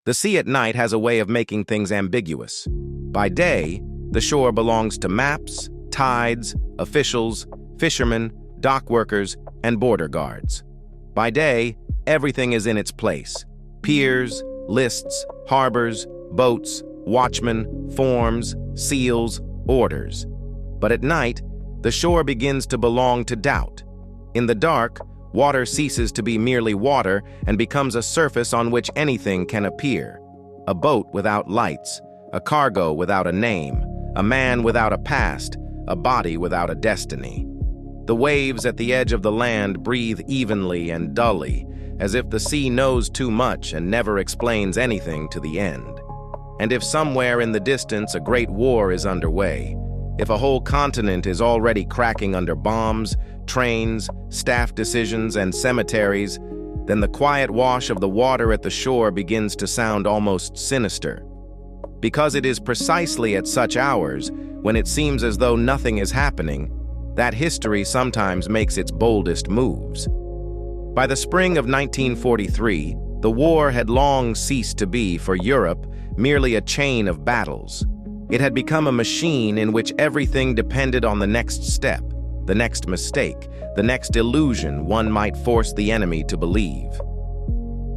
The sea at night has a way of making things ambiguous. By day, the shore belongs to maps, tides, officials, fishermen, dock workers, and border guards. By day, everything is in its place. Piers, lists, harbors, boats, watchmen, forms, seals, orders. But at night, the shore begins to belong to doubt. In the dark, water ceases to be merely water and becomes a surface on which anything can appear. A boat without lights, a cargo without a name, a man without a past, a body without a destiny. The waves at the edge of the land breathe evenly and dully, as if the sea knows too much and never explains anything to the end. And if somewhere in the distance a great war is underway, if a whole continent is already cracking under bombs, trains, staff decisions, and cemeteries, then the quiet wash of the water at the shore begins to sound almost sinister. Because it is precisely at such hours, when it seems as though nothing is happening, that history sometimes makes its boldest moves. By the spring of 1943, the war had long ceased to be, for Europe, merely a chain of battles. It had become a machine in which everything depended on the next step, the next mistake, the next illusion one might force the enemy to believe.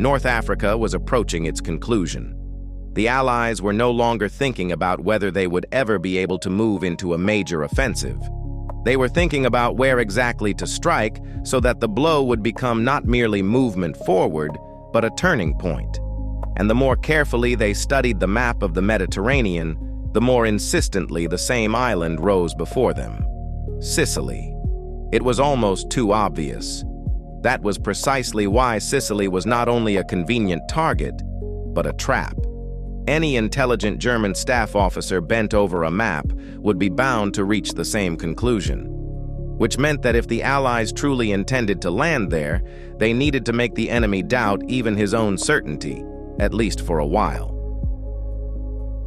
North Africa was approaching its conclusion. The Allies were no longer thinking about whether they would ever be able to move into a major offensive. They were thinking about where exactly to strike so that the blow would become not merely movement forward, but a turning point. And the more carefully they studied the map of the Mediterranean, the more insistently the same island rose before them: Sicily. It was almost too obvious. That was precisely why Sicily was not only a convenient target, but a trap. Any intelligent German staff officer bent over a map would be bound to reach the same conclusion, which meant that if the Allies truly intended to land there, they needed to make the enemy doubt even his own certainty, at least for a while.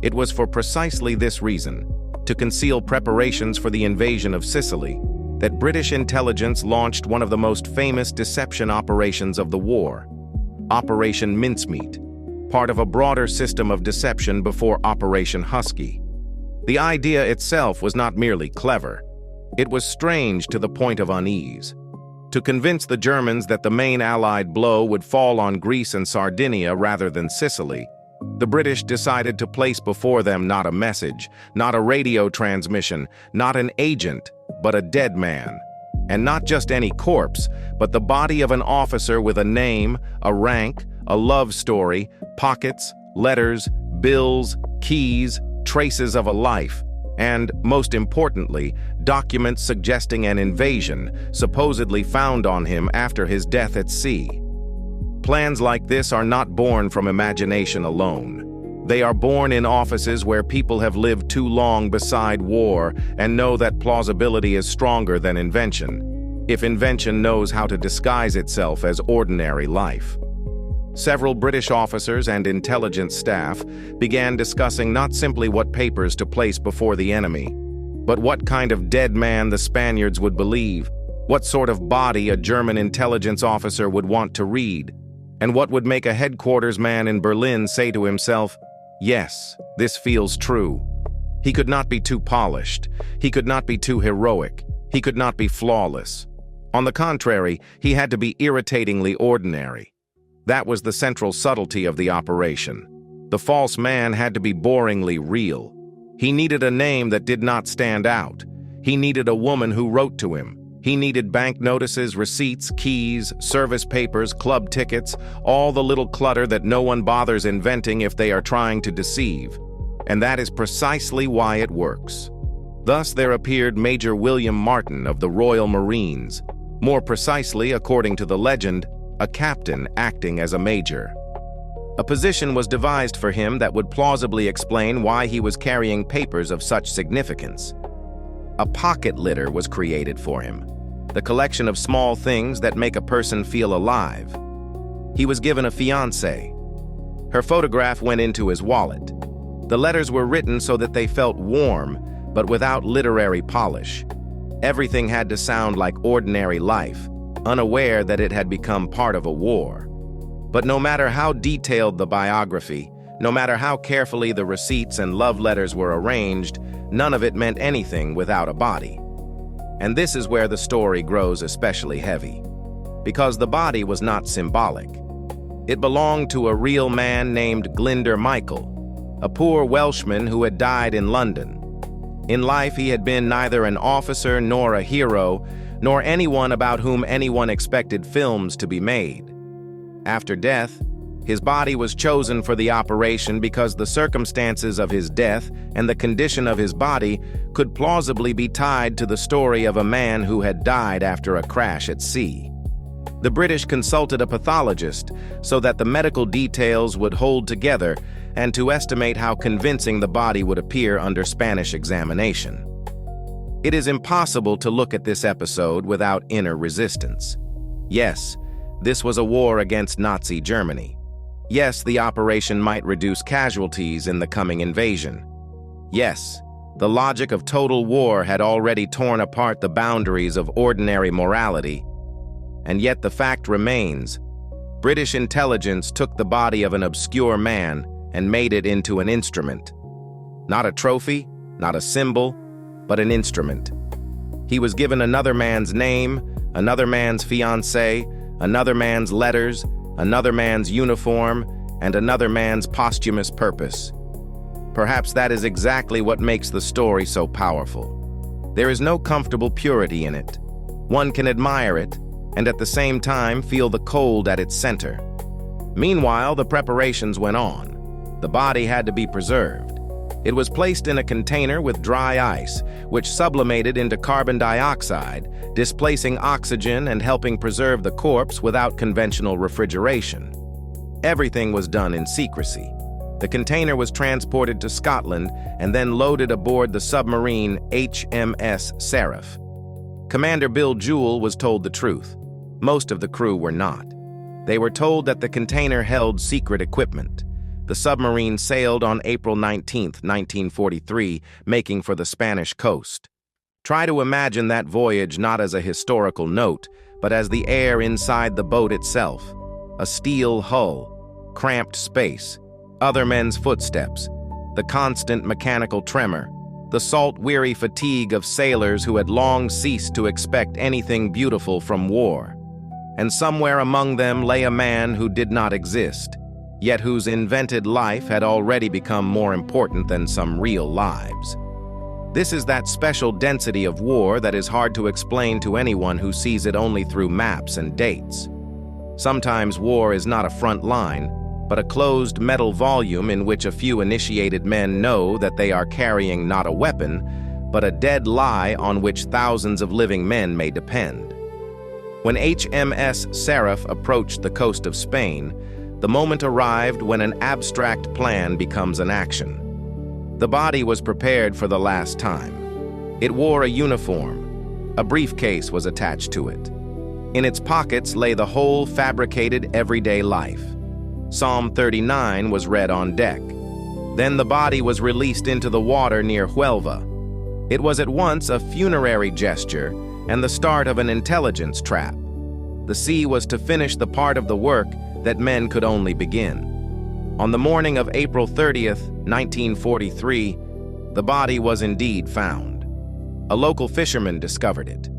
It was for precisely this reason, to conceal preparations for the invasion of Sicily, that British intelligence launched one of the most famous deception operations of the war, Operation Mincemeat, part of a broader system of deception before Operation Husky. The idea itself was not merely clever. It was strange to the point of unease. To convince the Germans that the main Allied blow would fall on Greece and Sardinia rather than Sicily, the British decided to place before them not a message, not a radio transmission, not an agent, but a dead man. And not just any corpse, but the body of an officer with a name, a rank, a love story, pockets, letters, bills, keys, traces of a life, and, most importantly, documents suggesting an invasion supposedly found on him after his death at sea. Plans like this are not born from imagination alone. They are born in offices where people have lived too long beside war and know that plausibility is stronger than invention, if invention knows how to disguise itself as ordinary life. Several British officers and intelligence staff began discussing not simply what papers to place before the enemy, but what kind of dead man the Spaniards would believe, what sort of body a German intelligence officer would want to read, and what would make a headquarters man in Berlin say to himself, "Yes, this feels true." He could not be too polished. He could not be too heroic. He could not be flawless. On the contrary, he had to be irritatingly ordinary. That was the central subtlety of the operation. The false man had to be boringly real. He needed a name that did not stand out. He needed a woman who wrote to him. He needed bank notices, receipts, keys, service papers, club tickets, all the little clutter that no one bothers inventing if they are trying to deceive. And that is precisely why it works. Thus there appeared Major William Martin of the Royal Marines, more precisely, according to the legend, a captain acting as a major. A position was devised for him that would plausibly explain why he was carrying papers of such significance. A pocket litter was created for him, the collection of small things that make a person feel alive. He was given a fiancée. Her photograph went into his wallet. The letters were written so that they felt warm, but without literary polish. Everything had to sound like ordinary life, unaware that it had become part of a war. But no matter how detailed the biography, no matter how carefully the receipts and love letters were arranged, none of it meant anything without a body. And this is where the story grows especially heavy. Because the body was not symbolic. It belonged to a real man named Glyndwr Michael, a poor Welshman who had died in London. In life, he had been neither an officer nor a hero, nor anyone about whom anyone expected films to be made. After death, his body was chosen for the operation because the circumstances of his death and the condition of his body could plausibly be tied to the story of a man who had died after a crash at sea. The British consulted a pathologist so that the medical details would hold together and to estimate how convincing the body would appear under Spanish examination. It is impossible to look at this episode without inner resistance. Yes, this was a war against Nazi Germany. Yes, the operation might reduce casualties in the coming invasion. Yes, the logic of total war had already torn apart the boundaries of ordinary morality. And yet the fact remains, British intelligence took the body of an obscure man and made it into an instrument. Not a trophy, not a symbol, but an instrument. He was given another man's name, another man's fiancée, another man's letters, another man's uniform, and another man's posthumous purpose. Perhaps that is exactly what makes the story so powerful. There is no comfortable purity in it. One can admire it, and at the same time feel the cold at its center. Meanwhile, the preparations went on. The body had to be preserved. It was placed in a container with dry ice, which sublimated into carbon dioxide, displacing oxygen and helping preserve the corpse without conventional refrigeration. Everything was done in secrecy. The container was transported to Scotland and then loaded aboard the submarine HMS Seraph. Commander Bill Jewell was told the truth. Most of the crew were not. They were told that the container held secret equipment. The submarine sailed on April 19, 1943, making for the Spanish coast. Try to imagine that voyage not as a historical note, but as the air inside the boat itself. A steel hull, cramped space, other men's footsteps, the constant mechanical tremor, the salt-weary fatigue of sailors who had long ceased to expect anything beautiful from war. And somewhere among them lay a man who did not exist, yet whose invented life had already become more important than some real lives. This is that special density of war that is hard to explain to anyone who sees it only through maps and dates. Sometimes war is not a front line, but a closed metal volume in which a few initiated men know that they are carrying not a weapon, but a dead lie on which thousands of living men may depend. When HMS Seraph approached the coast of Spain, the moment arrived when an abstract plan becomes an action. The body was prepared for the last time. It wore a uniform. A briefcase was attached to it. In its pockets lay the whole fabricated everyday life. Psalm 39 was read on deck. Then the body was released into the water near Huelva. It was at once a funerary gesture and the start of an intelligence trap. The sea was to finish the part of the work that men could only begin. On the morning of April 30th, 1943, the body was indeed found. A local fisherman discovered it.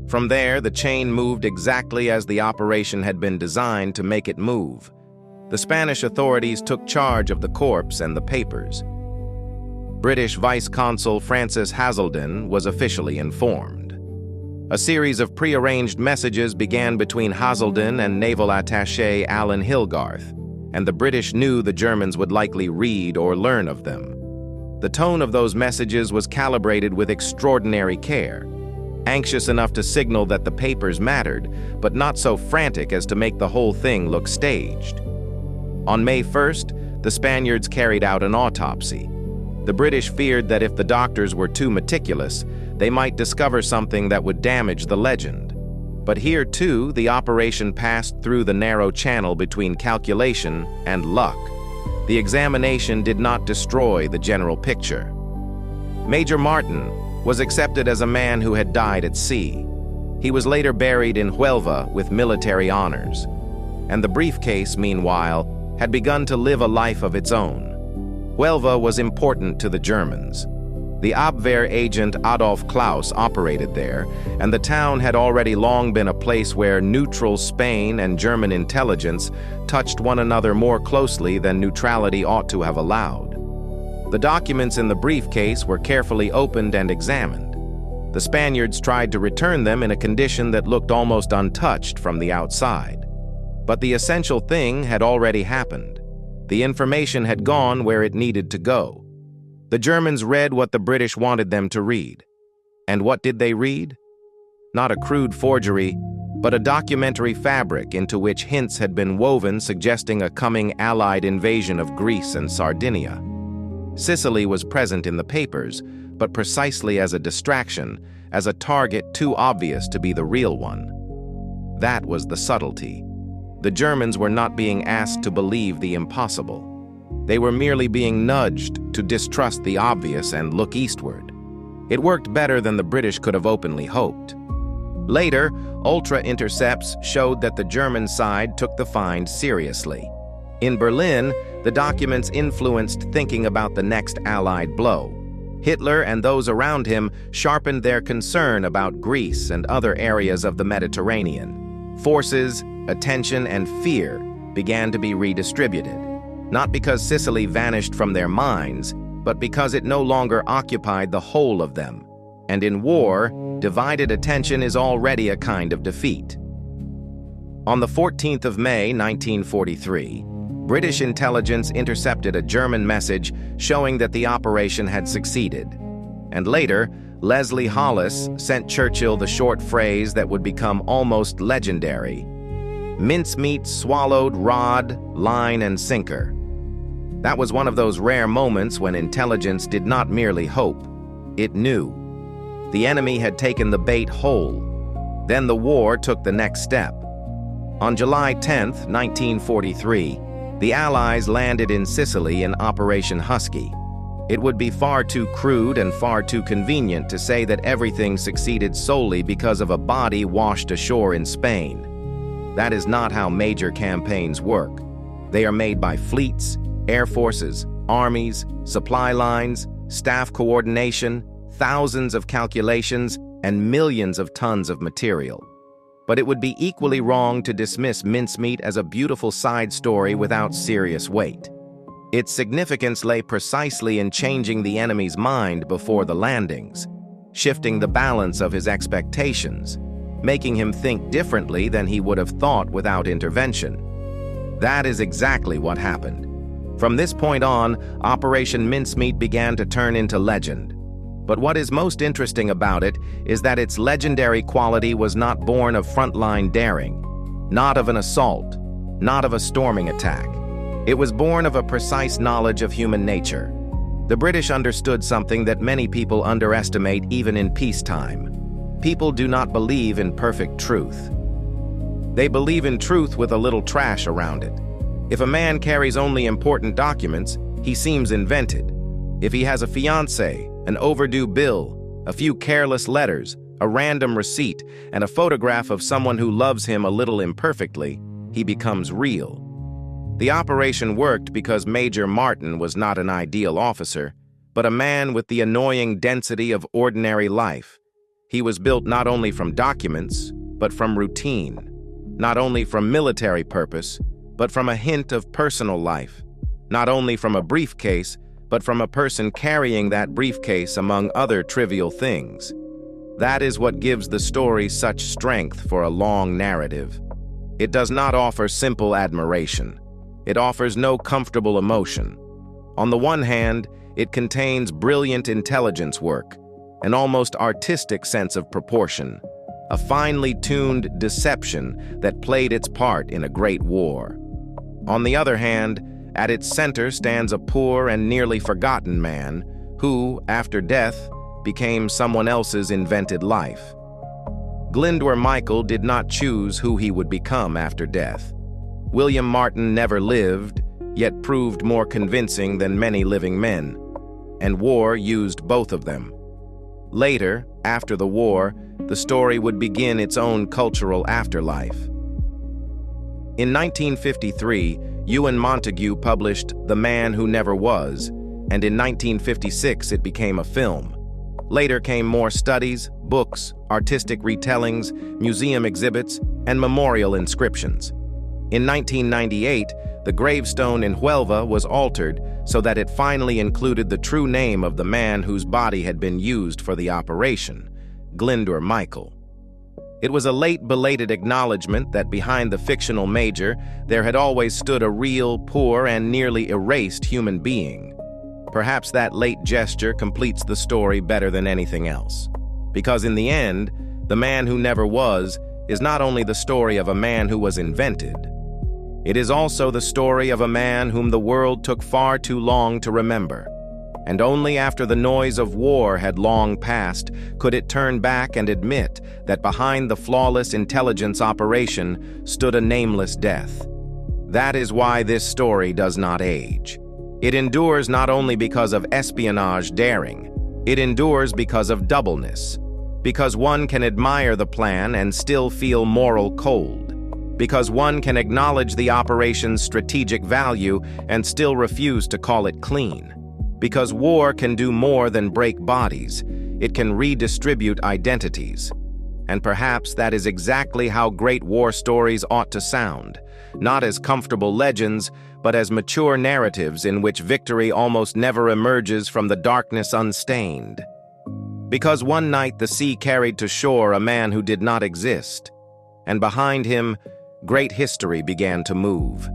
From there, the chain moved exactly as the operation had been designed to make it move. The Spanish authorities took charge of the corpse and the papers. British Vice Consul Francis Hazelden was officially informed. A series of prearranged messages began between Hazelden and naval attaché Alan Hilgarth, and the British knew the Germans would likely read or learn of them. The tone of those messages was calibrated with extraordinary care, anxious enough to signal that the papers mattered, but not so frantic as to make the whole thing look staged. On May 1st, the Spaniards carried out an autopsy. The British feared that if the doctors were too meticulous, they might discover something that would damage the legend. But here, too, the operation passed through the narrow channel between calculation and luck. The examination did not destroy the general picture. Major Martin was accepted as a man who had died at sea. He was later buried in Huelva with military honors. and the briefcase, meanwhile, had begun to live a life of its own. Huelva was important to the Germans. The Abwehr agent Adolf Klaus operated there, and the town had already long been a place where neutral Spain and German intelligence touched one another more closely than neutrality ought to have allowed. The documents in the briefcase were carefully opened and examined. The Spaniards tried to return them in a condition that looked almost untouched from the outside. But the essential thing had already happened. The information had gone where it needed to go. The Germans read what the British wanted them to read. And what did they read? Not a crude forgery, but a documentary fabric into which hints had been woven suggesting a coming Allied invasion of Greece and Sardinia. Sicily was present in the papers, but precisely as a distraction, as a target too obvious to be the real one. That was the subtlety. The Germans were not being asked to believe the impossible. They were merely being nudged to distrust the obvious and look eastward. It worked better than the British could have openly hoped. Later, ultra intercepts showed that the German side took the find seriously. In Berlin, the documents influenced thinking about the next Allied blow. Hitler and those around him sharpened their concern about Greece and other areas of the Mediterranean. Forces, attention, and fear began to be redistributed, not because Sicily vanished from their minds, but because it no longer occupied the whole of them. And in war, divided attention is already a kind of defeat. On the 14th of May, 1943, British intelligence intercepted a German message showing that the operation had succeeded. And later, Leslie Hollis sent Churchill the short phrase that would become almost legendary: "Mincemeat swallowed rod, line, and sinker." That was one of those rare moments when intelligence did not merely hope, it knew. The enemy had taken the bait whole. Then the war took the next step. On July 10, 1943, the Allies landed in Sicily in Operation Husky. It would be far too crude and far too convenient to say that everything succeeded solely because of a body washed ashore in Spain. That is not how major campaigns work. They are made by fleets, air forces, armies, supply lines, staff coordination, thousands of calculations, and millions of tons of material. But it would be equally wrong to dismiss mincemeat as a beautiful side story without serious weight. Its significance lay precisely in changing the enemy's mind before the landings, shifting the balance of his expectations, making him think differently than he would have thought without intervention. That is exactly what happened. From this point on, Operation Mincemeat began to turn into legend. But what is most interesting about it is that its legendary quality was not born of frontline daring, not of an assault, not of a storming attack. It was born of a precise knowledge of human nature. The British understood something that many people underestimate even in peacetime. People do not believe in perfect truth. They believe in truth with a little trash around it. If a man carries only important documents, he seems invented. If he has a fiancée, an overdue bill, a few careless letters, a random receipt, and a photograph of someone who loves him a little imperfectly, he becomes real. The operation worked because Major Martin was not an ideal officer, but a man with the annoying density of ordinary life. He was built not only from documents, but from routine, not only from military purpose, but from a hint of personal life, not only from a briefcase, but from a person carrying that briefcase among other trivial things. That is what gives the story such strength for a long narrative. It does not offer simple admiration. It offers no comfortable emotion. On the one hand, it contains brilliant intelligence work, an almost artistic sense of proportion, a finely tuned deception that played its part in a great war. On the other hand, at its center stands a poor and nearly forgotten man who, after death, became someone else's invented life. Glyndwr Michael did not choose who he would become after death. William Martin never lived, yet proved more convincing than many living men, and war used both of them. Later, after the war, the story would begin its own cultural afterlife. In 1953, Ewan Montague published The Man Who Never Was, and in 1956 it became a film. Later came more studies, books, artistic retellings, museum exhibits, and memorial inscriptions. In 1998, the gravestone in Huelva was altered so that it finally included the true name of the man whose body had been used for the operation, Glyndwr Michael. It was a late, belated acknowledgement that behind the fictional major, there had always stood a real, poor, and nearly erased human being. Perhaps that late gesture completes the story better than anything else. Because in the end, The Man Who Never Was is not only the story of a man who was invented, it is also the story of a man whom the world took far too long to remember. And only after the noise of war had long passed could it turn back and admit that behind the flawless intelligence operation stood a nameless death. That is why this story does not age. It endures not only because of espionage daring, it endures because of doubleness. Because one can admire the plan and still feel moral cold. Because one can acknowledge the operation's strategic value and still refuse to call it clean. Because war can do more than break bodies, it can redistribute identities. And perhaps that is exactly how great war stories ought to sound, not as comfortable legends, but as mature narratives in which victory almost never emerges from the darkness unstained. Because one night the sea carried to shore a man who did not exist, and behind him, great history began to move.